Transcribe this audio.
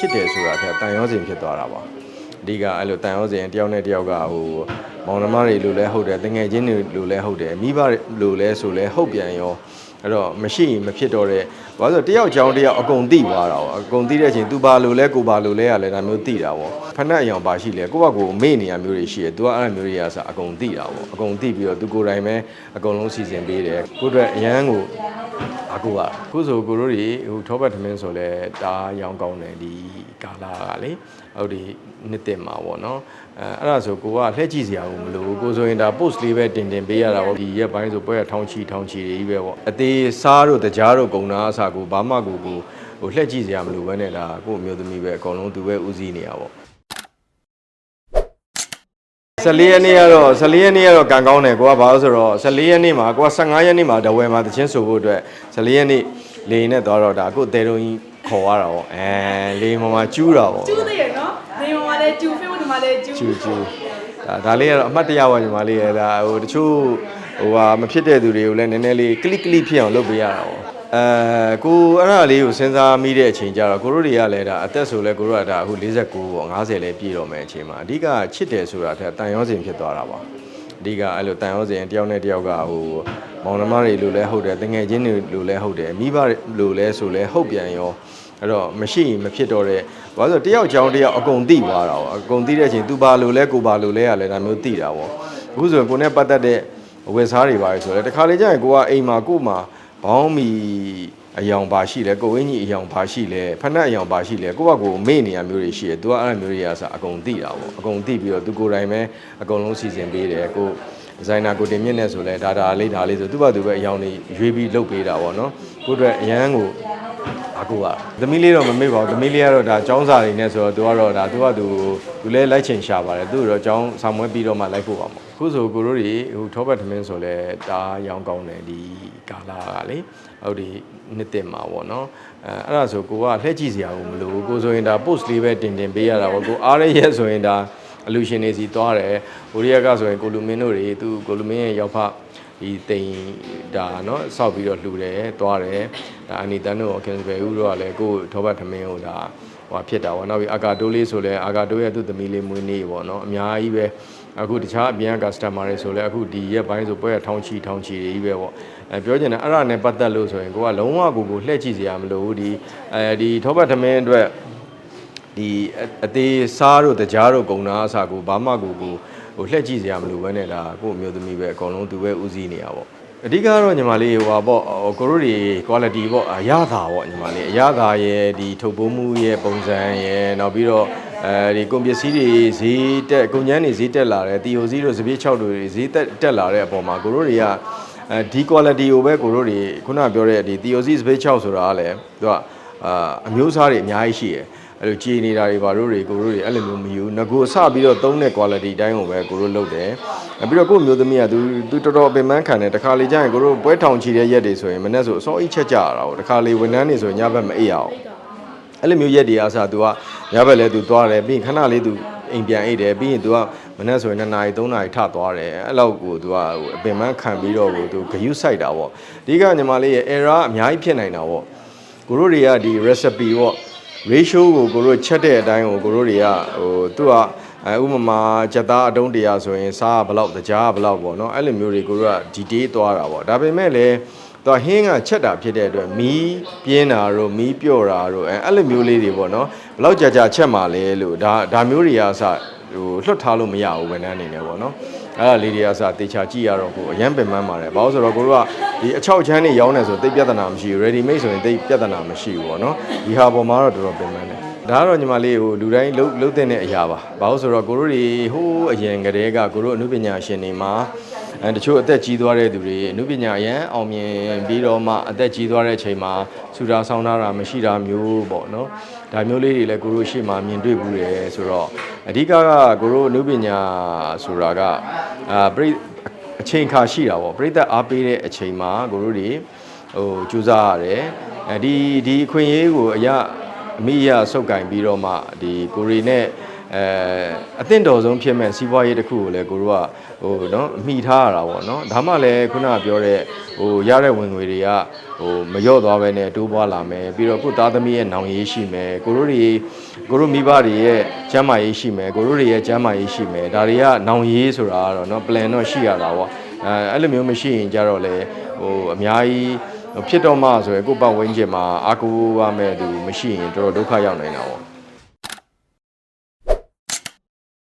ချစ်တယ်ဆိုတာထက်တန်ရောစင်ဖြစ်သွားတာပါအဓိကအဲ့လိုတန်ရောစင်တယောက်နဲ့တယောက်ကဟိုမောင်နှမတွေလိုလဲဟုတ်တယ်တငယ်ချင်းတွေလိုလဲဟုတ်တယ်မိဘလိုလဲဆိုလဲဟုတ်ပြန်ရောအဲ့တော့မရှိမဖြစ်တော့တဲ့ဘာလို့ဆိုတယောက်ကြောင်းတယောက်အကုန်သိသွားတာပေါ့အကုန်သိတဲ့အချိန် तू ဘာလိုလဲကိုဘာလိုလဲရလဲဒါမျိုးသိတာပေါ့ဖက်နှက်အယောင်ပါရှိလဲကိုယ့်ဘက်ကိုမေ့နေရမျိုးတွေရှိတယ် तू ကအဲ့လိုမျိုးတွေကစအကုန်သိတာပေါ့အကုန်သိပြီးတော့ तू ကိုယ်တိုင်ပဲအကုန်လုံးစီစဉ်ပေးတယ်ကိုယ့်အတွက်အရန်ကိုအခုဆိုကိုတို့တွေဟိုထောပတ်သမင်းဆိုလဲဒါရောင်းကောင်းတယ်ဒီကာလာကလေဟုတ်ဒီနှစ်တင်မှာပေါ့နော်အဲ့ဒါဆိုကိုကလှည့်ကြည့်စရာဘူးမလိုဘူးကိုဆိုရင်ဒါ post လေးပဲတင်ပေးရတာပေါ့ဒီရက်ပိုင်းဆိုပွဲရထောင်းချီတွေကြီးပဲပေါ့အသေးစားတို့တကြားတို့ဂုံနာအစားကိုဘာမှကိုဟိုလှည့်ကြည့်စရာမလိုဘဲနဲ့ဒါကိုအမျိုးသမီးပဲအကုန်လုံးသူပဲဦးစီးနေရပေါ့14ရက်နေ့ကတော့ကံကောင်းတယ်ကိုကဘာလို့ဆိုတော့14ရက်နေ့မှာကိုက15ရက်နေ့မှာတဝယ်မှာတချင်းဆိုဖို့အတွက်14ရက်နေ့လေနဲ့သွားတော့ဒါကိုတဲတုံးကြီးခေါ်ရတာပေါ့လေမှာကျူးတာပေါ့ကျူးသေးရနော်လေမှာလည်းကျူးဖေးဖို့ဒီမှာလည်းကျူးဒါလေးကတော့အမှတ်တရပါညီမလေးရဒါဟိုတချို့ဟိုဟာမဖြစ်တဲ့သူတွေကိုလည်းနည်းနည်းလေးကလစ်ဖြစ်အောင်လုပ်ပေးရတာပေါ့ကိုအဲ့ဒါလေးကိုစဉ်းစားမိတဲ့အချိန်ကျတော့ကိုတို့တွေကလည်းဒါအသက်ဆိုလဲကိုတို့ကဒါအခု49ပေါ့50လည်းပြည့်တော့မယ်အချိန်မှာအဓိကချစ်တယ်ဆိုတာထက်တန်ရောစင်ဖြစ်သွားတာပါအဓိကအဲ့လိုတန်ရောစင်တယောက်နဲ့တယောက်ကဟိုမောင်နှမတွေလိုလဲဟုတ်တယ်တငယ်ချင်းတွေလိုလဲဟုတ်တယ်မိဘလိုလဲဆိုလဲဟုတ်ပြန်ရောအဲ့တော့မရှိမဖြစ်တော့တဲ့ဘာလို့ဆိုတယောက်ကြောင်းတယောက်အကုန်သိသွားတာပေါ့အကုန်သိတဲ့အချိန် तू ဘာလိုလဲကိုဘာလိုလဲရလဲဒါမျိုးသိတာပေါ့အခုဆိုရင်ကိုနဲ့ပတ်သက်တဲ့ဝယ်စားတွေပါဆိုလဲတခါလေကျရင်ကိုကအိမ်မှာကို့မှာဘောင်းမီအယောင်ပါရှိလဲကိုဝင်းကြီးအယောင်ပါရှိလဲဖက်နှက်အယောင်ပါရှိလဲကိုယ့်ဘက်ကိုမေ့နေရမျိုးတွေရှိတယ် तू ကအဲ့လိုမျိုးတွေကစအကုန်သိတာပေါ့အကုန်သိပြီးတော့ तू ကိုယ်တိုင်ပဲအကုန်လုံးစီစဉ်ပေးတယ်ကိုဒီဇိုင်နာကိုတင်မြင့်နေဆိုလဲဒါလေးဆိုသူ့ဘာသူပဲအယောင်တွေရွေးပြီးလုပ်ပေးတာပေါ့နော်ကိုအတွက်အရန်ကိုအခုကသမီးလေးတော့မမေ့ပါဘူးသမီးလေးကတော့ဒါចောင်းစာတွေနဲ့ဆိုတော့ तू ကတော့ဒါသူလဲလိုက်ချင်ရှာပါတယ်သူတော့ចောင်းဆောင်မွဲပြီးတော့မှလိုက်ဖို့ပါမှာအခုဆိုကိုတို့တွေဟိုထောပတ်သမင်းဆိုလဲဒါရောင်းကောင်းတယ်ဒီကာလာကလေဟုတ်ဒီနှစ်တင်မှာပေါ့နော်အဲ့ဒါဆိုကိုကလှည့်ကြည့်စရာဘူးမလိုဘူးကိုဆိုရင်ဒါ post လေးပဲတင်ပေးရတာပေါ့ကိုအားရရဲ့ဆိုရင်ဒါအလူရှင်တွေစီသွားတယ်ဟိုရီးယားကဆိုရင်ကိုလူမင်းတို့တွေသူကိုလူမင်းရဲ့ရောက်ဖဒီတိမ်ဒါเนาะစောက်ပြီးတော့လှူတယ်သွားတယ်ဒါအနီတန်တို့ခင်စပယ်ဦးတို့ကလည်းကိုထောပတ်သမင်းဟိုဒါဟိုဖြစ်တာပေါ့နောက်ပြီးအာကာတိုးလေးဆိုလဲအာကာတိုးရဲ့သူ့သမီးလေးမွေးနေ့ပေါ့เนาะအများကြီးပဲအခုတခြားအပြင်က customer တွေဆိုလဲအခုဒီရက်ပိုင်းဆိုပွဲရထောင်းချီတွေကြီးပဲပေါ့ပြောချင်တယ်အဲ့ဒါနဲ့ပတ်သက်လို့ဆိုရင်ကိုကလုံးဝကိုလှည့်ကြည့်စရာမလိုဘူးဒီထောပတ်သမင်းအတွက်ဒီအသေးစားတို့တကြားတို့ဂုံနာအစားကိုဘာမှကိုဟိုလှည့်ကြည့်စရာမလိုဘဲနဲ့ဒါကိုအမျိုးသမီးပဲအကုန်လုံးသူပဲဦးစီးနေရပေါ့အဓိကတော့ညီမလေးဟိုပါပေါ့ကိုတို့တွေ quality ပေါ့အရသာပေါ့ညီမလေးအရသာရဲ့ဒီထုတ်ပိုးမှုရဲ့ပုံစံရဲ့နောက်ပြီးတော့ဒီကုန်ပစ္စည်းတွေဈေးတက်ကုန်ကျန်းတွေဈေးတက်လာတယ်တီယိုစီးတို့စပီး6တို့ဈေးတက်လာတဲ့အပေါ်မှာကိုတို့တွေကဒီ quality ကိုပဲကိုတို့တွေခုနပြောတဲ့ဒီတီယိုစီးစပီး6ဆိုတာကလည်းသူကအမျိုးအစားတွေအများကြီးရှိတယ်အဲ့လိုကြည်နေတာတွေဘာလို့တွေကိုတို့တွေအဲ့လိုမျိုးမယူငကိုစပြီးတော့သုံးတဲ့ quality တိုင်းကိုပဲကိုတို့လုပ်တယ်ပြီးတော့ကို့မျိုးသမီးကသူတော်တော်ပင်ပန်းခံတယ်တခါလေကျရင်ကိုတို့ပွဲထောင်ချီတဲ့ရက်တွေဆိုရင်မနေ့ဆိုအစောအိတ်ချက်ကြရတာပေါ့တခါလေဝန်ထမ်းတွေဆိုရင်ညဘက်မအိပ်ရအောင်အဲ့လိုမျိုးရက်တွေအားစား तू ကညဘက်လဲ तू သွားတယ်ပြီးရင်ခဏလေး तू အိမ်ပြန်အိပ်တယ်ပြီးရင် तू ကမနေ့ဆိုရင်2နာရီ3နာရီထသွားတယ်အဲ့လောက်ကို तू ကအပင်ပန်းခံပြီးတော့ကို तू ဂယုစိုက်တာပေါ့ဒီကညီမလေးရဲ့ error အများကြီးဖြစ်နိုင်တာပေါ့ကိုတို့တွေကဒီ recipe ပေါ့ ratio ကိုတို့ချက်တဲ့အတိုင်းကိုတို့တွေကဟိုသူကဥပမာချက်သားအတုံးတရားဆိုရင်စားကဘလောက်တကြားကဘလောက်ပေါ့နော်အဲ့လိုမျိုးတွေကိုတို့က detail သွားတာပေါ့ဒါပေမဲ့လည်းသူဟင်းကချက်တာဖြစ်တဲ့အတွက်မီးပြင်းတာတို့မီးပြော့တာတို့အဲ့လိုမျိုးလေးတွေပေါ့နော်ဘလောက်ကြာချက်မှလဲလို့ဒါမျိုးတွေကအစဟိုလွတ်ထားလို့မရဘူးဝန်ထမ်းအနေနဲ့ပေါ့နော်အဲ့ဒါလေးတွေကအစတေချာကြည့်ရတော့ကိုအရန်ပင်ပန်းပါတယ်ဘာလို့ဆိုတော့ကိုတို့ကဒီအချောက်ချမ်းတွေရောင်းနေဆိုတိတ်ပြဿနာမရှိဘူး ready made ဆိုရင်တိတ်ပြဿနာမရှိဘူးပေါ့နော်ဒီဟာပေါ်မှာတော့တော်တော်ပင်ပန်းတယ်ဒါကတော့ညီမလေးဟိုလူတိုင်းလှုပ်တဲ့အရာပါဘာလို့ဆိုတော့ကိုတို့တွေဟိုးအရင်ကတည်းကကိုတို့အမှုပညာရှင်တွေမှာတချို့အသက်ကြီးသွားတဲ့သူတွေအမှုပညာအရန်အောင်မြင်ပြီးတော့မှအသက်ကြီးသွားတဲ့အချိန်မှာဆူတာဆောင်းတာမရှိတာမျိုးပေါ့နော်ဒါမျိုးလေးတွေလည်းကိုတို့ရှေ့မှာမြင်တွေ့ဘူးတယ်ဆိုတော့အဓိကကိုတို့အမှုပညာဆိုတာကအချိန်ခါရှိတာပေါ့ပြိသက်အားပေးတဲ့အချိန်မှာကိုတို့တွေဟိုကြိုးစားရတယ်ဒီအခွင့်အရေးကိုအမိရဆုပ်ကင်ပြီးတော့မှဒီကိုရီနဲ့ အသင့်တော်ဆုံးဖြစ်မဲ့စီးပွားရေးတစ်ခုကိုလည်းကိုတို့ကဟိုနော်မှီထားရတာပေါ့နော်ဒါမှလည်းခုနကပြောတဲ့ဟိုရတဲ့ဝင်ငွေတွေကဟိုမလျော့သွားပဲနဲ့တိုးပွားလာမယ်ပြီးတော့ကိုသားသမီးရဲ့နောင်ရေးရှိမယ်ကိုတို့မိဘတွေရဲ့ကျန်းမာရေးရှိမယ်ကိုတို့တွေရဲ့ကျန်းမာရေးရှိမယ်ဒါတွေကနောင်ရေးဆိုတာကတော့နော် plan တော့ရှိရတာပေါ့အဲ့လိုမျိုးမရှိရင်ကြတော့လေဟိုအများကြီးဖြစ်တော့မှဆိုရင်ကိုယ့်ပတ်ဝန်းကျင်မှာအားကိုးရမဲ့သူမရှိရင်တော်တော်ဒုက္ခရောက်နေတာပေါ့